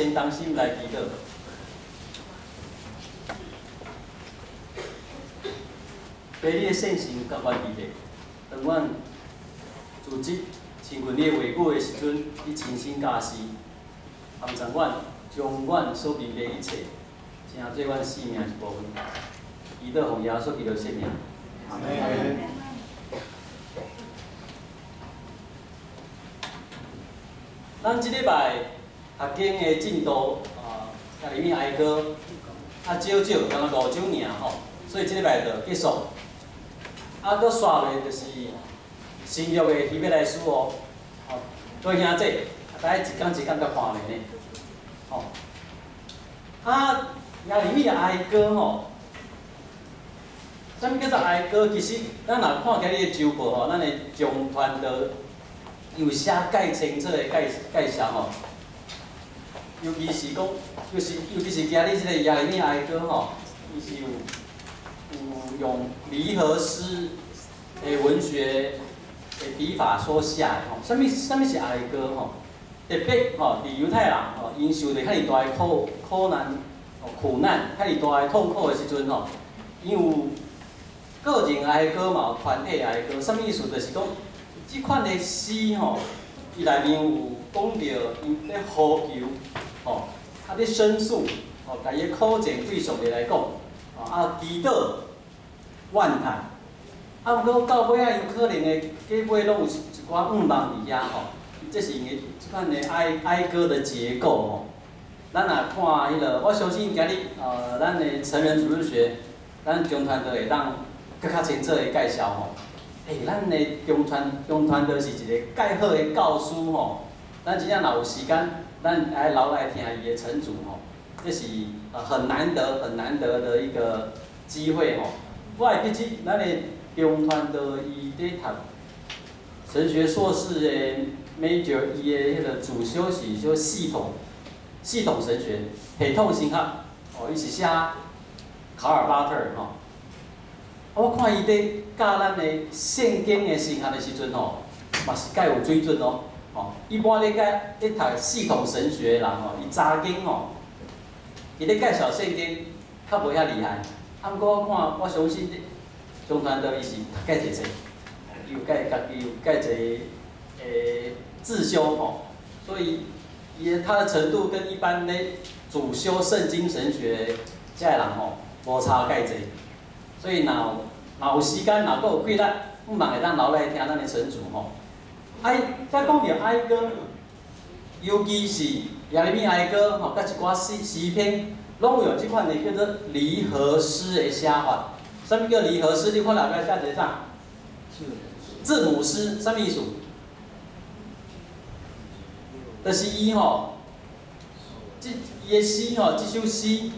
真当心来祈祷。把你的信心甲我记下，当阮自职亲近你的话语的时阵，你倾心家事，含藏阮将阮所面的一切，成做阮生命一部分。祈祷奉耶稣基督圣名。阿门。咱即礼拜学经的进度，甲里面哀歌，少少，敢若5首尔吼，所以即礼拜就结束。搁刷落就是新约的希伯来书哦，做兄弟，大家一工一工甲看落呢，吼。亚里米哀歌吼，啥物叫做哀歌？其实咱若看今日的周报吼，咱的中团的有写介清楚的介绍吼，尤其是今日即个亚里米哀歌吼，伊是有用离合诗的文学的笔法所写的吼。啥物是哀歌吼？特别吼，伫犹太人吼，因受着较尔大的苦难，较尔大的痛苦的时阵吼，因有个人哀歌嘛，有团体哀歌。啥物意思？就是讲，即款的诗吼，伊内面有讲着因咧呼求吼，咧申诉吼，家己苦情对上帝来讲，祈祷。怨叹，毋过到尾因可能的结尾拢有一寡毋茫伫遐吼，这是因的即款的哀歌的结构吼。咱若看迄个，我相信今日咱的成人主日学，咱中团队会当更较清楚的介绍吼。咱的中团队是一个介好的教师吼，咱真正若有时间，咱来留来听伊的陈主吼，这是很难得的一个机会吼。我会记起咱的中团队伊咧读神学硕士的 major， 伊的迄个主修是说系统神学、系统神学，伊是写卡尔巴特吼。我看伊咧教咱的圣经的神学的时阵吼，嘛是介有水准哦。一般咧读系统神学的人吼，伊早经吼，伊咧介绍圣经较无遐厉害。毋过我相信中团队伊是读介侪，伊有介侪自修吼，所以他的程度跟一般咧主修圣经神学遮个人吼无差介侪，所以若有时间，若有几力，毋茫会当留来听咱的神主吼。再讲到哀歌，尤其是耶利米哀歌吼，甲一寡诗篇。拢有用即款的叫做离合诗的写法。啥物叫离合诗？你看后壁写一个啥？字母诗，啥物意思？就是伊吼，伊的诗吼，即首诗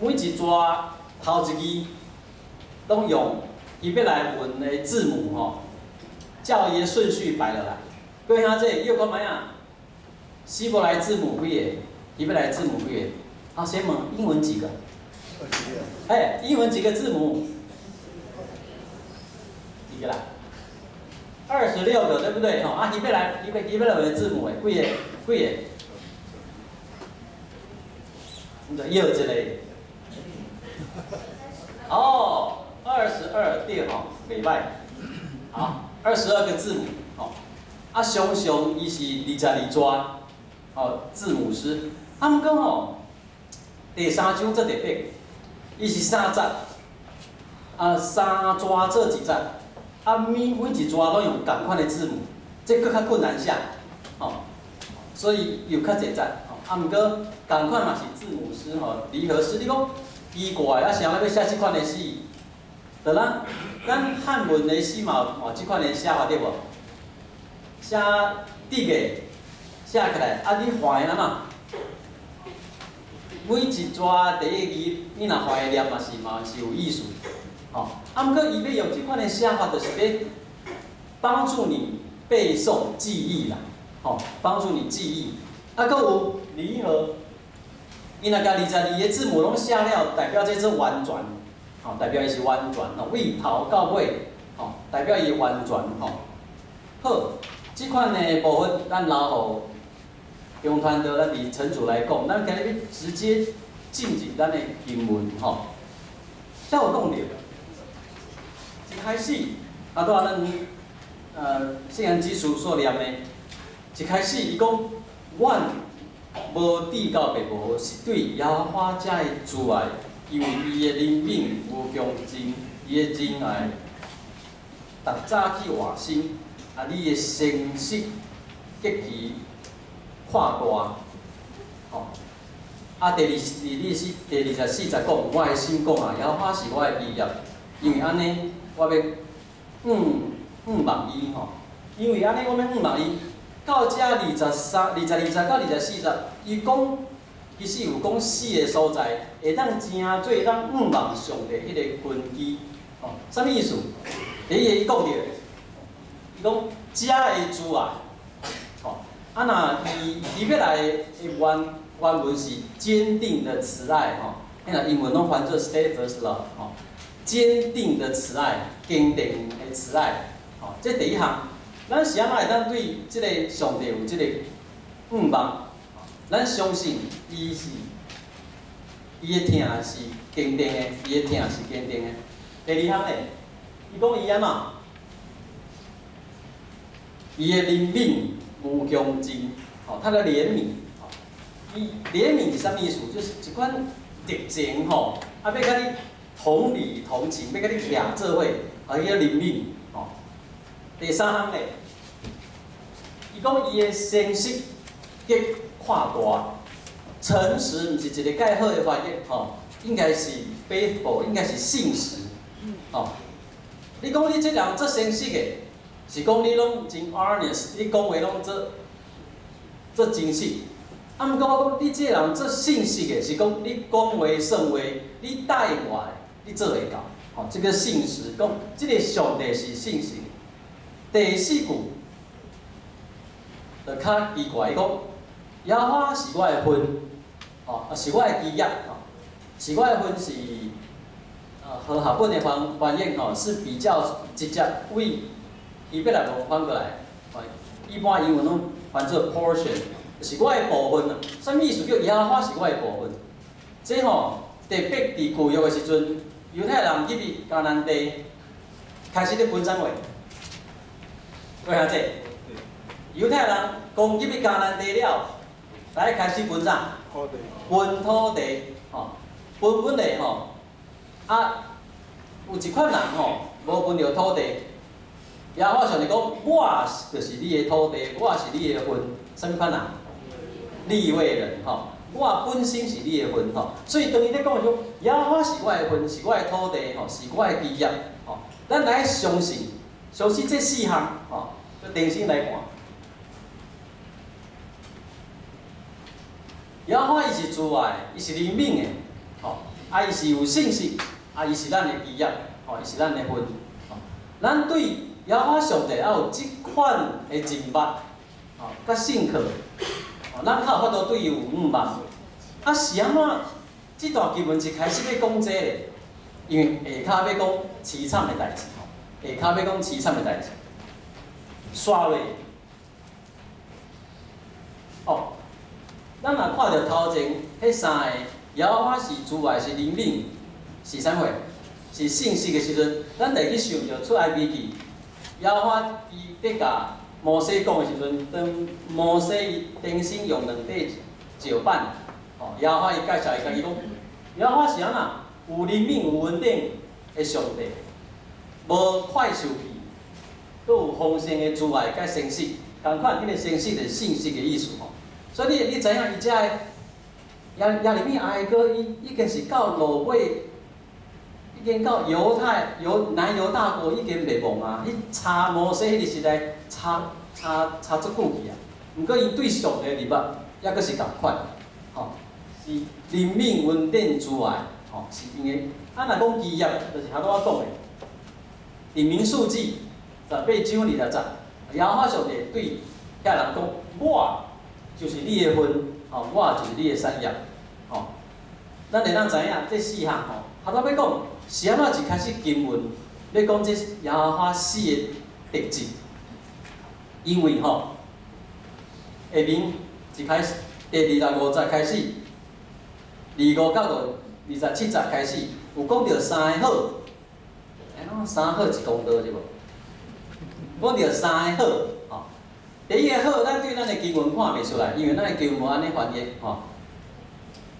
每一抓头一字，拢用希伯来文的字母吼，照伊的顺序摆落来。各位兄弟，又看卖啊？希伯来字母几个？希伯来字母几个？先问英文几个？26。英文几个字母？几个啦？26个，对不对？希伯来文的字母几个？又一个。22对袂歹。好，22个字母。常常伊是22抓字母诗。毋过第3章最特别，伊是3节，3抓做一节，每一抓拢用同款的字母，这搁较困难写，所以有较侪节，毋过同款嘛是字母诗离合诗。你讲奇怪，谁要写即款的诗？就咱汉文的诗嘛，即款的写法对无？写直个写起来，你换安怎？每一抓第一字，你若换个念嘛是有意思，毋过伊要用即款的写法，就是要帮助你背诵记忆啦，帮助你记忆。搁有离合，伊若甲22个字母拢写了，代表这是完全，代表伊是完全，为头到尾，代表伊完全，好，即款的部分咱留互中传道咱伫陈主来讲，咱今日要直接进入咱的经文吼。才有讲到，一开始啊，拄仔咱圣言之书所念的，一开始伊讲，阮无抵到白无，是对耶和华遮的慈爱，因为伊的怜悯无穷尽，伊的仁爱，逐早去换新，啊，你的诚实极其跨大，吼。啊，第24节讲，我的心讲啊，耶和华是我的基业，因为安尼，我要望伊吼，因为安尼我要望伊。到遮22节到24节，伊讲其实有讲4个所在，会当真做咱望上帝迄个根基，吼，啥物意思？第一个伊讲着，伊讲遮的主啊，吼，啊若伊要来的原文是坚定的慈爱，吼，那英文拢翻做 steadfast love， 吼，坚定的慈爱，坚定的慈爱，吼，这第一项。咱是安怎会当对即个上帝有即个望？咱相信伊是伊的听是坚定的，伊的听是坚定的。第二项咧，伊讲伊安怎？伊的怜悯无穷尽，吼，他的怜悯，吼，伊怜悯是啥物意思？就是一款热情吼，啊，要甲你同理同情，要甲你徛做伙，啊，伊个怜悯，吼。第三项咧。伊讲伊的诚实极跨大，诚实毋是一个介好的翻译吼，应该是 faithful， 应该是信实，吼。你讲你这人做诚实的，是讲你拢真 honest， 你讲话拢做真实。啊，毋过我讲你这人做信实的，是讲你讲话算话，你待我，你做会到。吼，这个信实，讲这个上帝是信实。第四句。就较奇怪，伊讲耶和华是我的分，哦，是我的基业，哦，是我的分是，和合本的翻译吼是比较直接为希伯来文翻过来，哦，一般英文拢翻做 portion， 是我的部分啊。啥物意思叫耶和华是我的部分？这吼特别伫旧约的时阵，犹太人入去迦南地，开始咧分产话，为啥这？犹太人刚入去迦南地了，来开始分啥？分土地，吼，分本来吼，啊，有一款人吼，无分着土地，耶和华上帝讲，我就是你的土地，我是你的分，啥物款人？利未人，吼，我本身是你的分，吼，所以当伊咧讲说，耶和华是我的分，是我的土地，吼，是我的基业，吼，咱来相信这4项，吼，就定心来看。耶和华伊是慈爱，伊是怜悯的，吼，啊，伊是有信心，啊，伊是咱的基业，吼，伊是咱的分，吼，咱对耶和华上帝也有即款的认捌，吼，甲信靠，吼，咱较有法度对伊有望。啊，是安怎？即段经文一开始要讲这个，因为下骹要讲凄惨的代志，吼，下骹要讲凄惨的代志，刷落，哦。咱若看到头前迄3个，耶和华是慈爱，是怜悯，是啥货？是信实的时阵，咱会去想着出埃及记，耶和华伊咧甲摩西讲的时阵，当摩西伊重新用2块石板，吼，耶和华伊介绍伊家己讲，耶和华是安怎？有怜悯、有稳定的上帝，无快受气，佫有丰盛的慈爱甲诚实，共款迄个诚实就是信实的意思吼。所以你知影伊遮个亚利米哀歌，伊已经是到落尾，已经到南犹大国已经灭亡啊！伊查摩西迄个时代查足久去啊。毋过伊对上帝的捌，抑阁是共款，吼，是怜悯、稳定、慈爱，吼，是因为啊，若讲基业，就是拄仔讲的，伫民数记18章20节，耶和华上帝对遐人讲，我就是你的分，吼，我就是你的产业，吼。咱会当知影这4项吼，拄仔要讲是安怎一开始经文要讲这耶和华4个特质，因为吼下面一开始，第250开始，25到27节开始，有讲到3个好，3好一公道对无？讲到3个好，吼，第一个好，咱对咱的经文看袂出来，因为咱的经文安尼翻译，吼。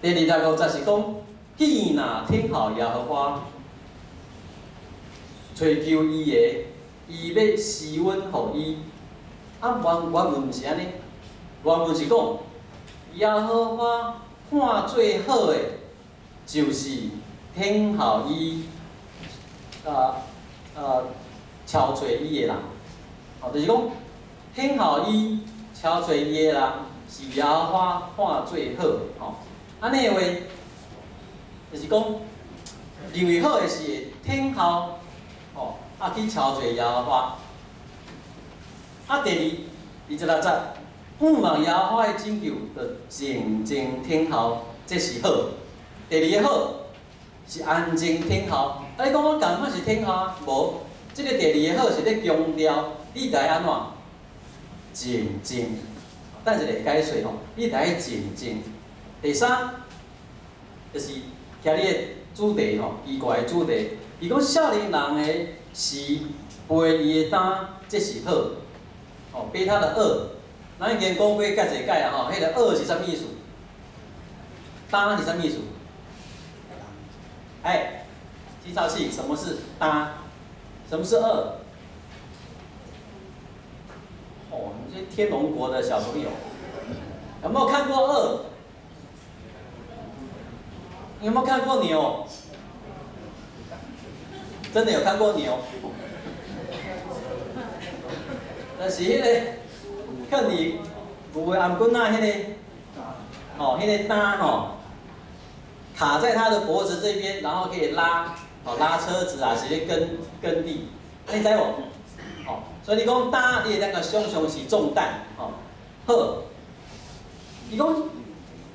第250是讲，既若听候耶和华，追求伊的，伊要施恩互伊。原文毋是安尼，原文是讲，耶和华看最好的，就是听候伊，超找伊的人，就是讲听候伊超找伊的人，是耶和华看最好的，安尼的话，就是讲认为好的是会听候，去超找耶和华。第26节，仰望耶和华的拯救，就静静听候，这是好。第二个好是安静听候。你讲我共款是听候啊？无，这个第二个好是咧强调你得安怎静静。等一下解说吼，你得静静。第三就是徛你的主题吼，奇怪的主题。伊讲少年人的是背伊的担，这是好。背他的恶，咱已经讲过介侪解啊吼，迄个恶是啥物意思？担是啥物意思？记抄器，什么是担？什么是恶？你这天龙国的小朋友，有没有看过恶？你有没有看过牛？真的有看过牛？但是迄个看你牛的颔棍仔迄个，迄个担卡在他的脖子这边，然后可以拉车子啊，是咧耕地，你知无？所以你讲担，你那个常常是重担，好。伊讲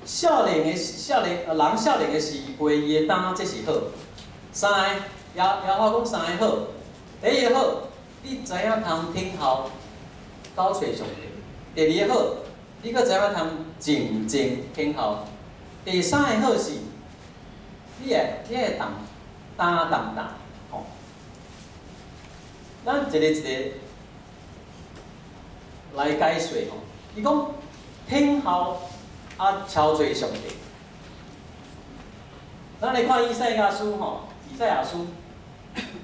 少年人少年的是背伊的担，这是好。三个，耶和华讲三个好，第一个好，你知影通听候。找找上帝。第二个好，你阁知影通静静听候。第三个好是，你会担，咱一个一个来解说吼。伊讲听候超找上帝。咱来看以赛亚书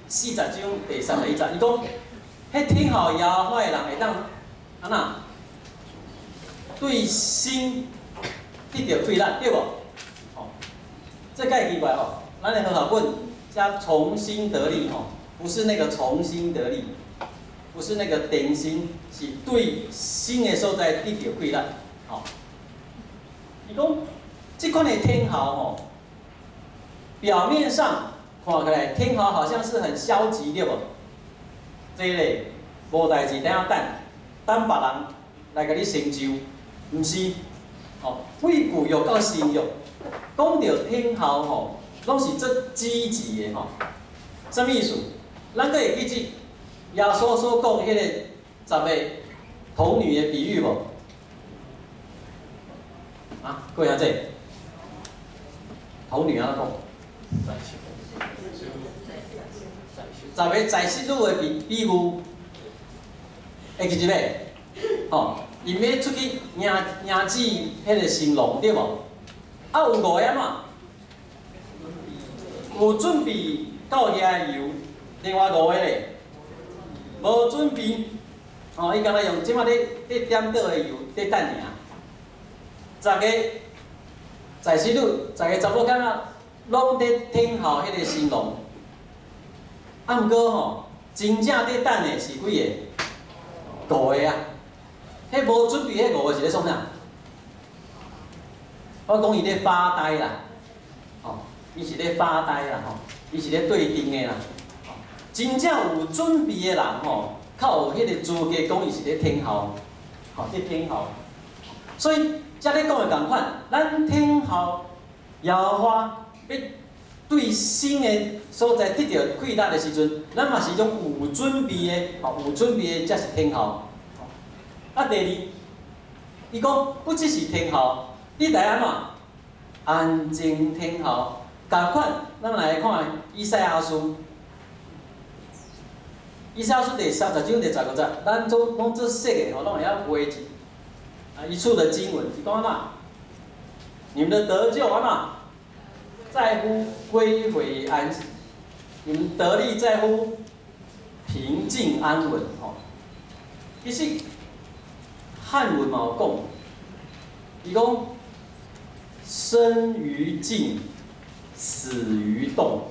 40章第31节，伊讲，迄听候耶和华的人会当。对心得到快乐，对无？这介奇怪哦。咱的和合本加重新得力不是那个重新得力，不是那个定心，是对心的所在得到快乐。伊讲，这款的听候表面上看起来听候好像是很消极，对无？这个无代志，等别人来甲你成就，毋是？废句又到新约，讲到听候拢是做积极的什么意思？咱阁会记得耶稣所讲迄个10个童女的比喻无？过下这童女安怎讲？10个在世女的比喻。会记一个，因要出去迎姊迄个新郎对无？有5个怎？有准备到遐的油，另外5个咧，无准备，伊敢若用即马咧点倒的油咧等尔。10个在世女，10个查某囝仔拢咧听候迄个新郎，毋过真正咧等的是几个？5个啊，迄无准备迄5个是咧创啥？我讲伊咧发呆啦，伊是咧发呆啦，伊是咧对灯的啦。真正有准备的人较有迄个资格讲伊是咧听候，咧听候。所以遮咧讲的共款，咱听候耶和华要对心的所在得到快乐的时阵，咱嘛是种有准备的，有准备的才是听候。第二，伊讲不只是听候，你来安怎？安静听候。同款，咱来看以赛亚书。以赛亚书第30章第19节，咱拢做熟的吼，拢会晓背起。一处的经文是讲安怎？你们的得救安怎？在乎归回安息。你们得力在乎平静安稳吼。其实汉文嘛有讲，伊讲生于静，死于动，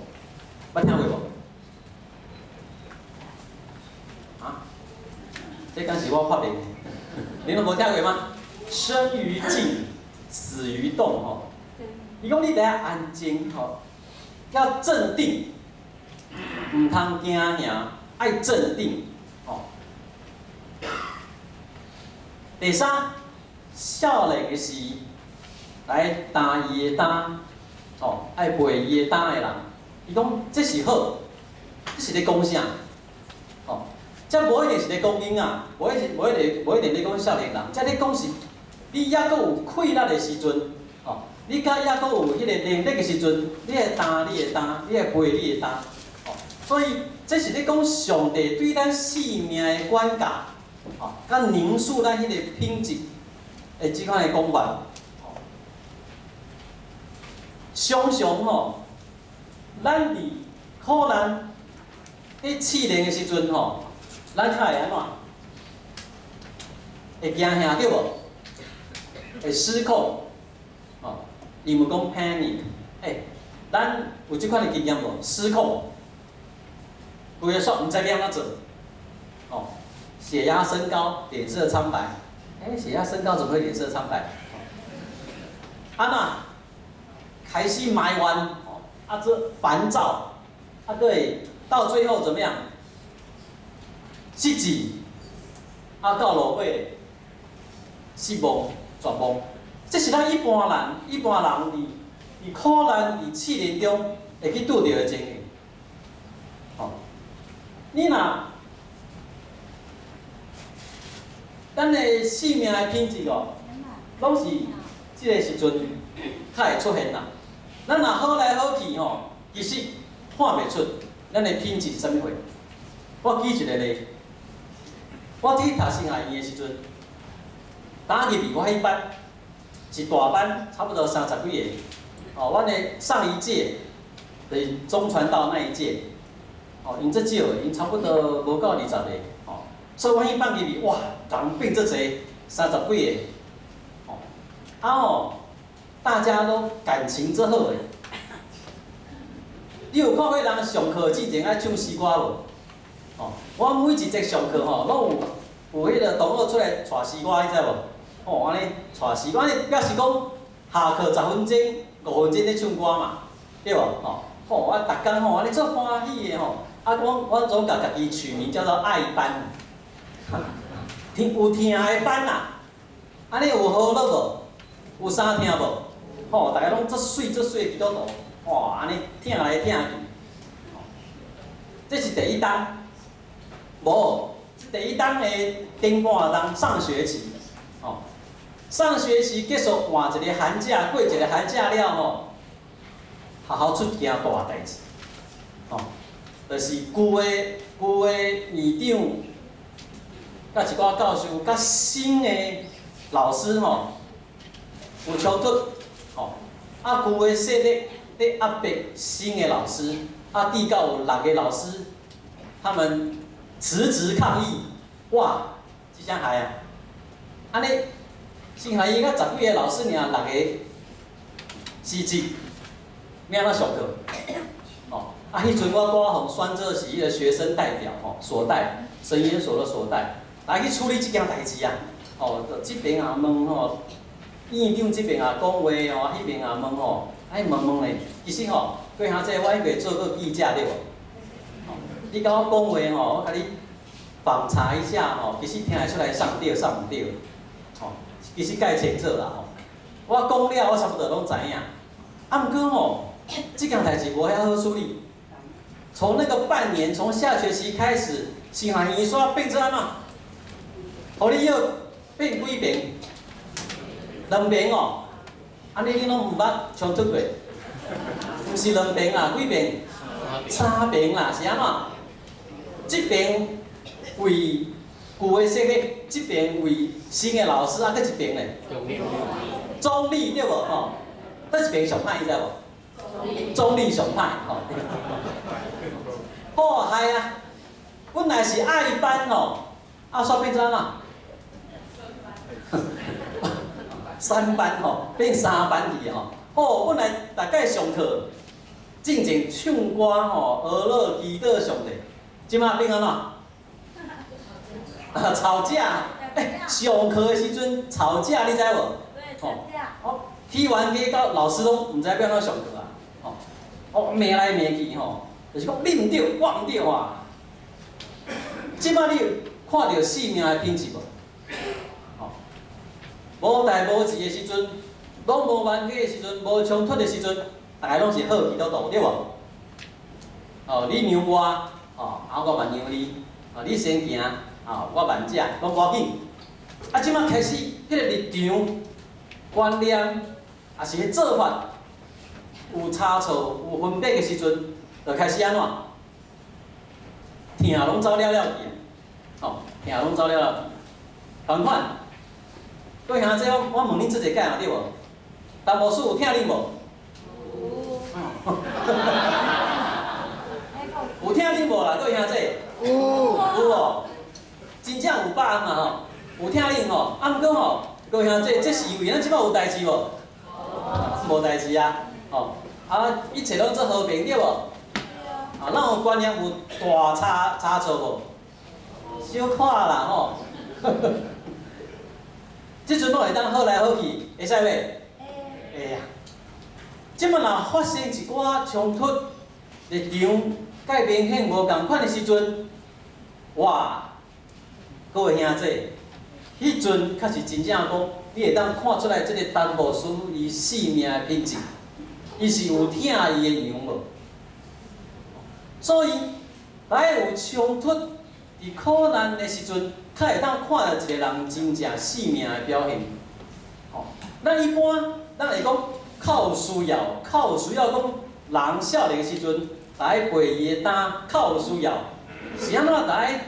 捌听过无？啊？这敢是我发明的，你拢无听过吗？生于静，死于动吼。伊讲你得安静吼，要镇定，唔通惊吓，爱镇定吼。第三，少年的时来担伊的担，哦，爱背伊的担的人，伊讲这是好，这是咧讲啥？哦，这无一定是咧讲囡仔，无一定咧讲少年人，这咧讲是，你抑阁有气力的时阵，哦，你甲抑阁有迄个能力的时阵，你会担你的担，你会背你的担，哦，所以这是咧讲上帝对咱生命的管教。哦，甲凝视咱迄个品质的即款的讲法，常常吼，咱伫苦难、迄试炼的时阵吼，咱较会安怎？会惊吓对无？会失控，哦，英文讲 panic， 咱有即款的经验无？失控，规个煞毋知要安怎做，哦。血压升高，脸色苍白。血压升高怎么会脸色苍白？安那开始埋怨，这烦躁，对，到最后怎么样？失志，到落尾失望、绝望。这是咱一般人伫苦难、伫试炼中会去拄到的情形。你若咱的生命的品质哦，拢是即个时阵较会出现啦。咱若好来好去吼，其实看袂出咱的品质是啥物货。我举一个例，我去读新学院的时阵，打入去我迄班是大班，差不多30几个。阮的上一届就是中传道那一届，因这少的，因差不多无到20个。所以我迄放入去，哇，人变这侪，30几个，大家都感情真好诶。你有看过人上课之前爱唱诗歌无？我每一节上课吼，拢有迄个同学出来传诗歌，你知无？安尼传诗歌，安尼表示讲下课10分钟、5分钟咧唱歌嘛，对无？我逐工吼安尼做欢喜诶吼，我总甲家己取名叫做爱班。有听的班啦，安尼有好乐无？有啥听无？大家拢足水基督徒，哇，安尼听来听去。这是第一单，无，第一单的顶半单上学期，上学期结束换一个寒假，过一个寒假了吼，好好出件大代志，就是旧的院长。甲一寡教授，甲新的老师吼有冲突，旧的势力咧压迫新的老师，地到有6个老师，他们辞职抗议，哇，即啥害啊？安尼，新学院甲10几个老师尔，6个辞职，要安怎上课？迄阵我拄互选做是迄个学生代表所带，神研所的所带。来去处理即件代志啊！就即边也问院长即边也讲话迄边也问问咧。其实过下这我迄个做过记者对无？你甲我讲话我甲你访查一下其实听会出来上对上毋对。其实介清楚啦我讲了我差不多拢知影。毋过即件代志无遐好处理。从那个半年，从下学期开始，新学院煞变做安怎？互你要变几遍，两边哦，安尼你拢毋捌冲突过？毋是两边啦，几边？三边啦，是安怎？这边为旧的设计，这边为新的老师，啊，搁一边咧？中立对无吼？倒一边上歹，你知无？中立上歹吼。好害啊！本来是爱班吼，啊，煞变怎啊？3班吼，变3班去吼。哦，本来大概上课，进前唱歌吼，学乐祈祷上帝，即马变安怎？吵架。上课的时阵吵架，你知无？对，吵架。哦，踢完架到老师拢毋知要安怎上课啊。哦，骂来骂去吼，就是讲你毋对，我毋对啊。即摆你看到性命的品质无？无代无志的时阵，拢无冤家的时阵，无冲突的时阵，大家拢是好基督徒，对无？哦，你让我，哦，啊我嘛让你，哦，你先行，哦，我慢食，拢无要紧。啊，即摆开始，迄个立场、观念，也是迄做法有差错、有分别的时阵，就开始安怎？听拢走了了去，哦，听拢走了了去，同款。各位兄弟，我问恁即个解有对无？陈牧师有听恁无？有听恁无啦？各位兄弟？有哦，真正有把握嘛吼，有听恁吼。啊，毋过吼，各位兄弟，这是因为咱即摆有代志无？无代志啊，吼，啊，一切拢做和平对无？啊，咱有观念有大差错无？小可啦吼。即阵拢会当好来好去，会使袂？会啊！即摆若发生一寡冲突、立场甲明显无共款的时阵，哇！各位兄弟，迄阵确实真正讲，你会当看出来即个陈牧师伊性命的品质，伊是有疼伊的羊无？所以，来有冲突、伫苦难的时阵。较会当看到一个人真正性命的表现。吼，咱一般咱会讲较有需要讲人少年的时阵，来陪伊的担，较有需要，是安怎来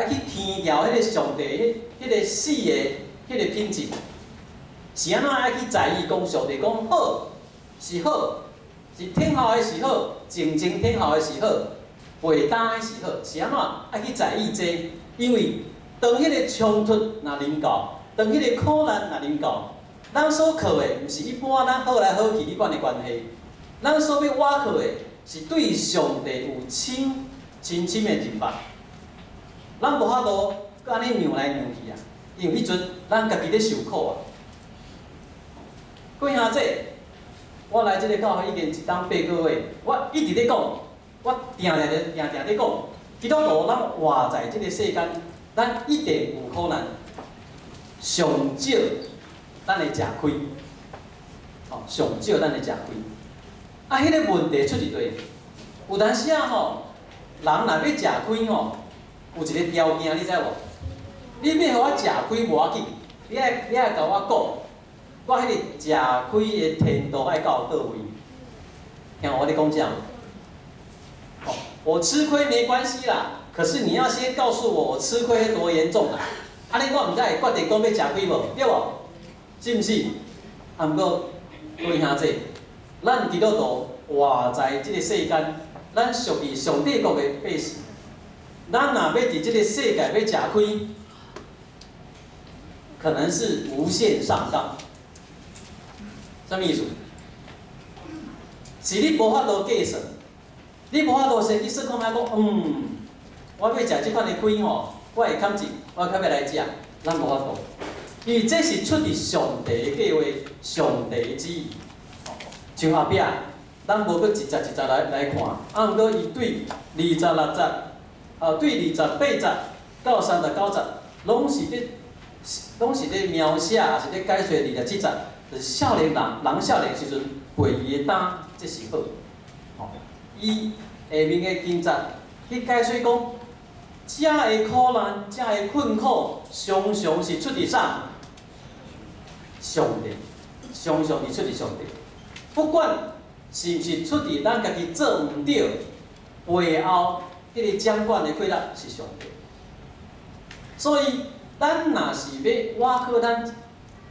去天调迄个上帝迄个死的迄个品质，是安怎爱去在意讲上帝讲好是好，是天后的是好，静静天后的是好，陪担的是好，是安怎爱去在意这？因为当迄个冲突若临到，当迄个苦难若临到，咱所靠的毋是一般咱好来好去你款的关系，咱所要倚靠的是对上帝有深的认捌。咱无法度搁安尼让来让去啊，因为迄阵咱家己咧受苦啊。各位兄弟，我来即个教会已经1冬8个月，我一直咧讲，我定咧讲。基督徒，咱活在这个世间，咱一定有苦难，上少咱会吃亏，哦，上少咱会吃亏。啊，迄个问题出伫对，有当时啊吼，人若要吃亏吼，有一个条件，你知无？你要互我吃亏无要紧，你爱甲我讲，我迄个吃亏的程度爱到倒位？听我咧讲啥？哦，我吃亏没关系啦，可是你要先告诉我吃亏多严重啦。安尼我毋才会决定讲要吃亏无，对无？是毋是？啊，毋过各位兄弟，咱基督徒活在即个世间，咱属于上帝国的百姓，咱若要伫即个世界要吃亏，可能是无限上当。什么意思？是你无法度计算。你无法度先去算看卖讲，我要食即款的亏吼，我会砍钱，我较要来食，咱无法度，因为这是出伫上帝的计划，上帝的旨意。像后壁，咱无搁一节来看，啊，毋过伊对26节，对28节到39节，拢是咧描写，也是咧解说27节，就是少年人少年时阵陪伊的担，这是好。伊下面的经节去解说讲，遮的苦难、遮的困苦，常常是出伫啥？上帝，常常伫出伫上帝。不管是毋是出伫咱家己做毋对，背后迄个掌管的规律是上帝。所以，咱若是要挖靠咱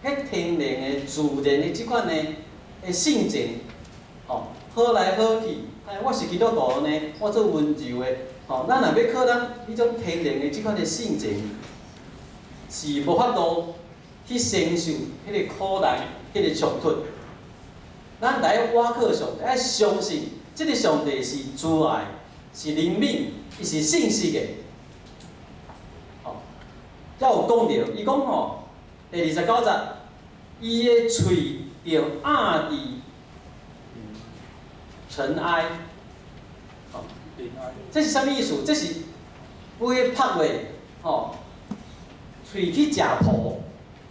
迄天然的、自然的即款的性情，吼，好来好去，我是基督徒呢，我做温柔的，吼，咱若要靠咱迄种天然的即款的性情，是无法度去承受迄个苦难、迄个冲突。咱来挖靠上帝，爱相信即个上帝是慈爱，是灵敏，伊是信实的。吼，才有讲到，伊讲吼，第29节，伊的喙着压伫尘埃，吼，这是啥物意思？这是尾拍落，吼，喙去食土，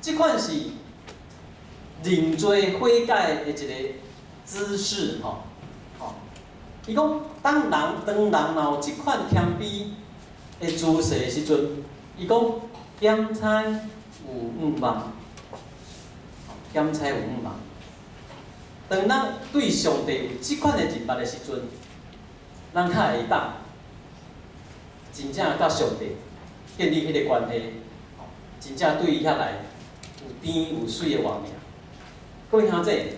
即款是认罪悔改的一个姿势，吼，吼。伊讲，当人若有即款谦卑的姿势的时阵，伊讲咸菜有五望，咸菜有五望。当咱对上帝有即款的认捌的时阵，咱较会当真正甲上帝建立迄个关系，真正对伊遐来有甜有水的画面。各位兄姐，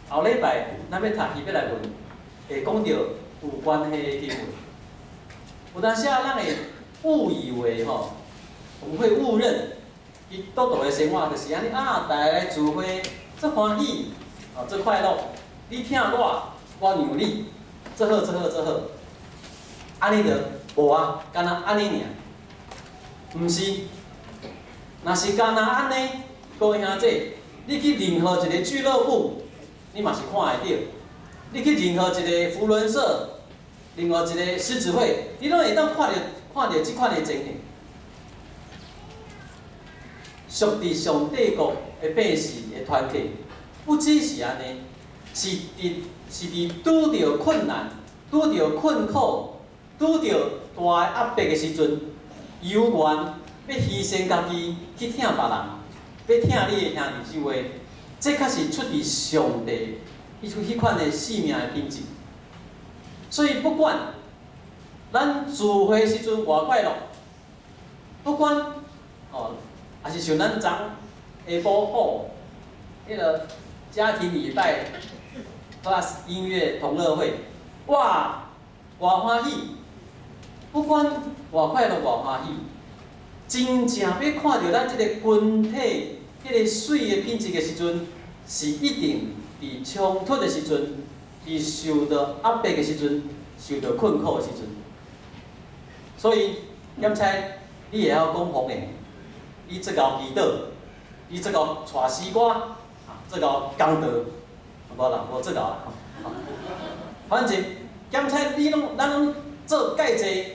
后礼拜咱要读伊要来问，会讲到有关系的经文。有当时啊，咱会误以为吼，我们会误认，伊倒倒的生活就是安尼啊，大家来聚会，真欢喜，哦，真快乐。你听我，我让你，真好，真好，真好。安尼着无啊，干那安尼尔，毋是。若是干那安尼，各位兄姐。你去任何一个俱乐部，你嘛是看会到；你去任何一个福伦社，任何一个狮子会，你拢会当看到即款的情形。属伫上帝国的百姓的团体，不只是安尼，是伫拄着困难、拄着困苦、拄着大的压迫的时阵，有愿要牺牲家己去听别人。要听你的兄弟姊妹，这才是出于上帝迄款的生命的品质。所以不管咱聚会时阵偌快乐，不管哦，也是像咱昨下晡好，迄个家庭礼拜 plus 音乐同乐会，哇，偌欢喜！不管偌快乐偌欢喜，真正要看到咱即个群体。迄个水的品质的时阵，是一定伫冲突的时阵，伫受到压迫的时阵，受到困苦的时阵。所以，咸菜你会晓讲方言，你这个祈祷，你这个带诗歌，这个讲道，无啦，无这个啦。反正咸菜咱拢做介济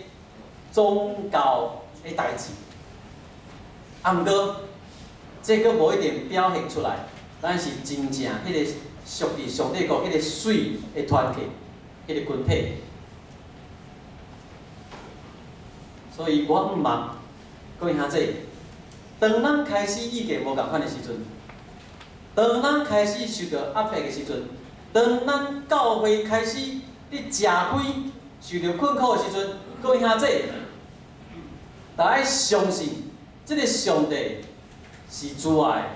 宗教的代志，啊，毋过。这个无一定表现出来，咱是真正迄个属于上帝国迄个水的团体，迄个群体。所以我毋茫，各位兄姐，当咱开始意见无共款的时阵，当咱开始受到压迫的时阵，当咱教会开始伫吃亏、受到困苦的时阵，各位兄姐，大家相信，这个上帝。是慈爱，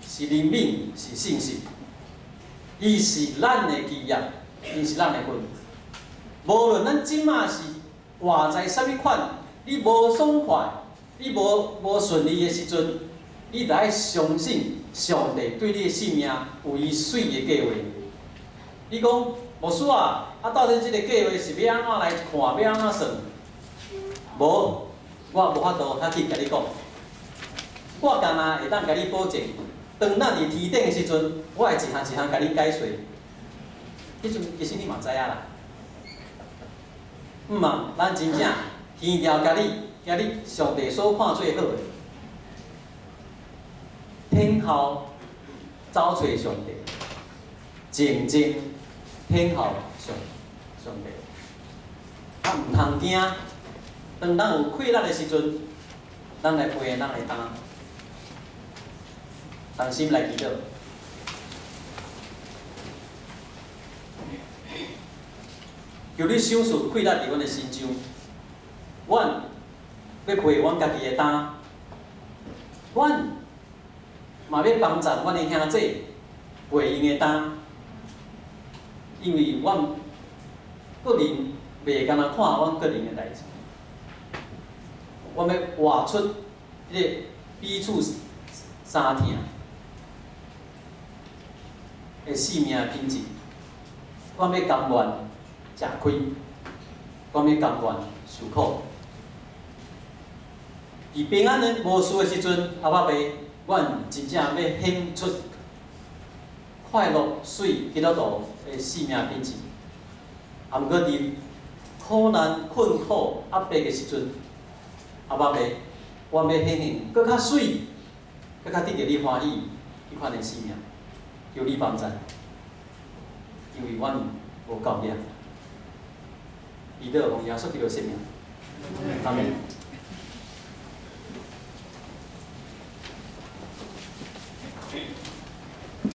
是灵敏，是信实。伊是咱的基业，伊是咱的根。无论咱即马是活在啥物款，你无爽快，你无顺利的时阵，你着爱相信上帝对你的性命有伊水的计划。你讲牧师啊，到底即个计划是要安怎来看，要安怎算？无，我无法度较去甲你讲。我干那会当甲你保证，当咱伫天顶的时阵，我会一项一项甲你解说。迄阵其实你嘛知影啦，毋嘛，咱真正天条甲你上帝所看最好的，天后找找上帝，静静天后上帝，啊毋通惊，当咱有困难的时阵，咱来陪咱来担。同心来祈祷。求你赏赐快乐伫阮的心中，阮要陪阮家己的担，阮嘛要帮助阮的兄弟陪因的担，因为阮个人袂干那看阮个人的代志，阮要活出迄个彼此相疼的生命品质，阮要甘愿。 吃亏，我要甘愿受苦。伫平安的无事的时阵，阿爸爸，阮真正要显出快乐、水、基督徒的生命品质。啊，毋过伫苦难、困苦、压迫的时阵，阿爸爸，阮要显现搁较水、搁较得着你欢喜迄款的生命，求你帮助，因为阮无够力。祈祷奉耶稣基督的圣名，阿门。